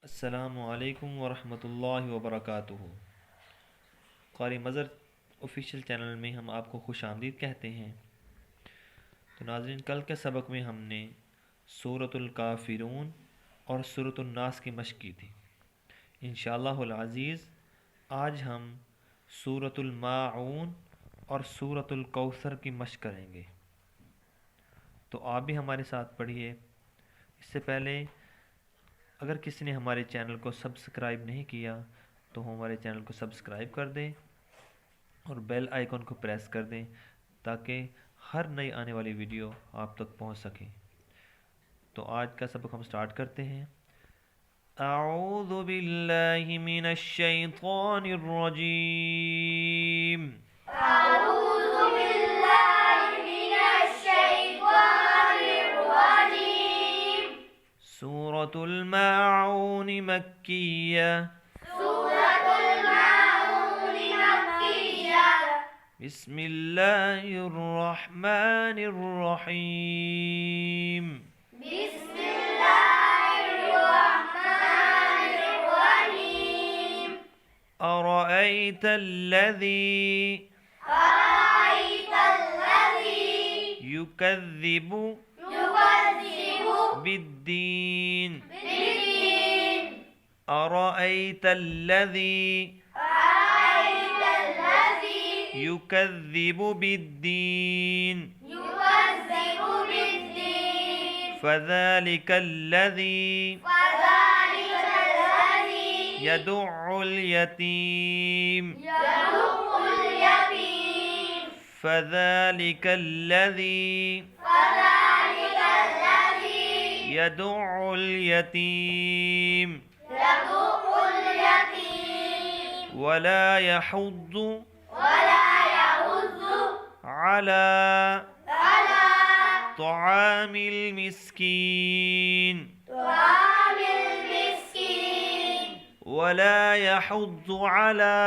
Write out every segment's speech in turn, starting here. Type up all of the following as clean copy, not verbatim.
अस्सलामुअलैकुम वरहमतुल्लाहि वबरकातुहू। क़ारी मज़र ऑफिशियल चैनल में हम आपको खुश आमदीद कहते हैं। तो नाज़रीन, कल के सबक में हमने सूरतुल काफ़िरून और सूरतुन नास की मश्क की थी। इंशाअल्लाहुल अज़ीज़ आज हम सूरतुल माऊन और सूरतुल कौसर की मश्क करेंगे। तो आप भी हमारे साथ पढ़िए। इससे पहले अगर किसी ने हमारे चैनल को सब्सक्राइब नहीं किया तो हमारे चैनल को सब्सक्राइब कर दें और बेल आइकन को प्रेस कर दें ताकि हर नई आने वाली वीडियो आप तक पहुंच सके। तो आज का सबक हम स्टार्ट करते हैं। अऊज़ु बिल्लाहि मिनश शैतानिर रजीम। अऊज़ु बिल्लाहि मिनश शैतानिर रजीम। सूरतुल माऊन मक्किया। सूरतुल माऊन मक्किया। बिस्मिल्लाहिर्रहमानिर्रहीम। बिस्मिल्लाहिर्रहमानिर्रहीम। अरअयतल्लज़ी युकज़्ज़िबु बिद्दीन। बिद्दीन। अरअयतल्लज़ी युकज़्ज़िबु बिद्दीन युकज़्ज़िबु बिद्दीन। फ़ज़ालिकल्लज़ी फ़ज़ालिकल्लज़ी यदुउल यतीम। यदुउल यतीम। फ़ज़ालिकल्लज़ी फ़ज़ालिकल्लज़ी यदुउल यतीम यदुउल यतीम। वला यहुद्दु वला यहुद्दु अला अला तआमिल मिस्कीन। तआमिल मिस्कीन। वला यहुद्दु अला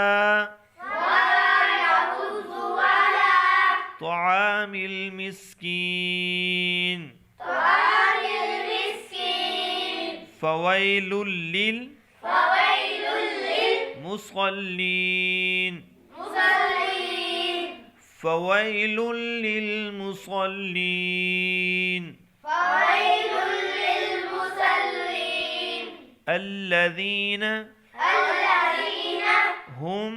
वला यहुद्दु अला तआमिल मिस्कीन। तआमिल मिस्कीन। फ़वैलुल लिल फ़वैलुल लिल मुसल्लीन। मुसल्लीन। फ़वैलुल लिल मुसल्लीन फ़वैलुल लिल मुसल्लीन। अल्लज़ीन हुम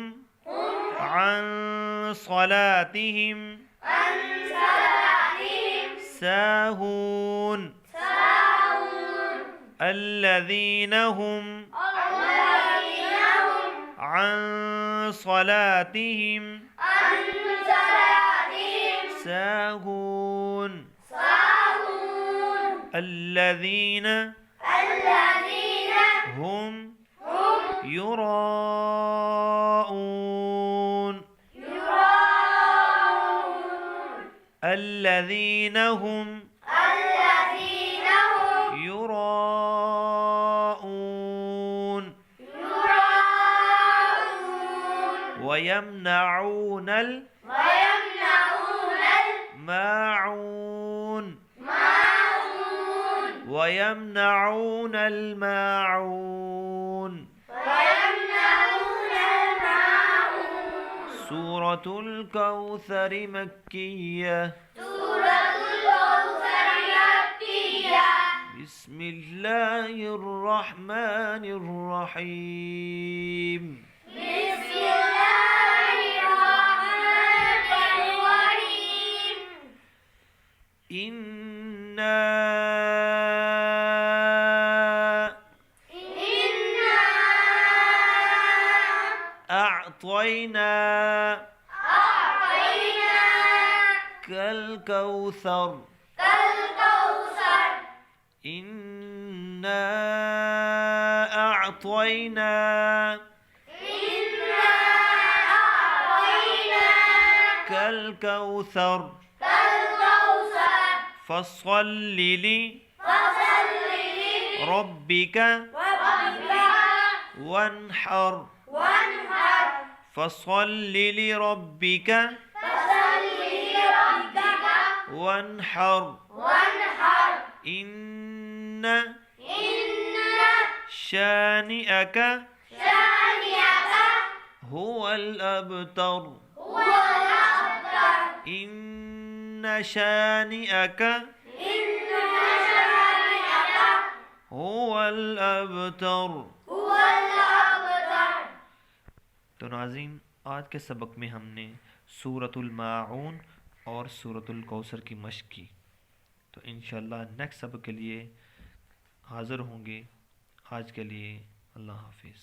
अन सलातिहिम अन सलातिहिम साहून। साहून। अल्लज़ीन हुम الذين هم अन सलातिहिम عن صلاتهم साहून। ساهون. الذين الذين هم هم يراءون. يراءون. الذين هم الذين هم يراءون يراءون. ويمنعون ويمنعون الماعون. الماعون. ويمنعون الماعون. ويمنعون الماعون. سورة الكوثر مكية. سورة الكوثر مكية. بسم الله الرحمن الرحيم. بسم الله الرحمن الرحيم. إنا إنا أعطيناك الكوثر. الكوثر. إنا أعطيناك إنا أعطيناك الكوثر الكوثر. فصل فصل لربك لربك وانحر. وانحر. فصل لربك فصل لربك وانحر. وانحر. إن شانئك شانئك هو الأبتر هو الأبتر إن شانئك إن شانئك هو الأبتر. هو الأبتر. تو ناظرین آج کے سبق میں ہم نے سورۃ الماعون اور سورۃ الکوثر کی مشق کی. تو انشاءاللہ نیکسٹ سبق کے لیے حاضر ہوں گے. آج کے لیے اللہ حافظ.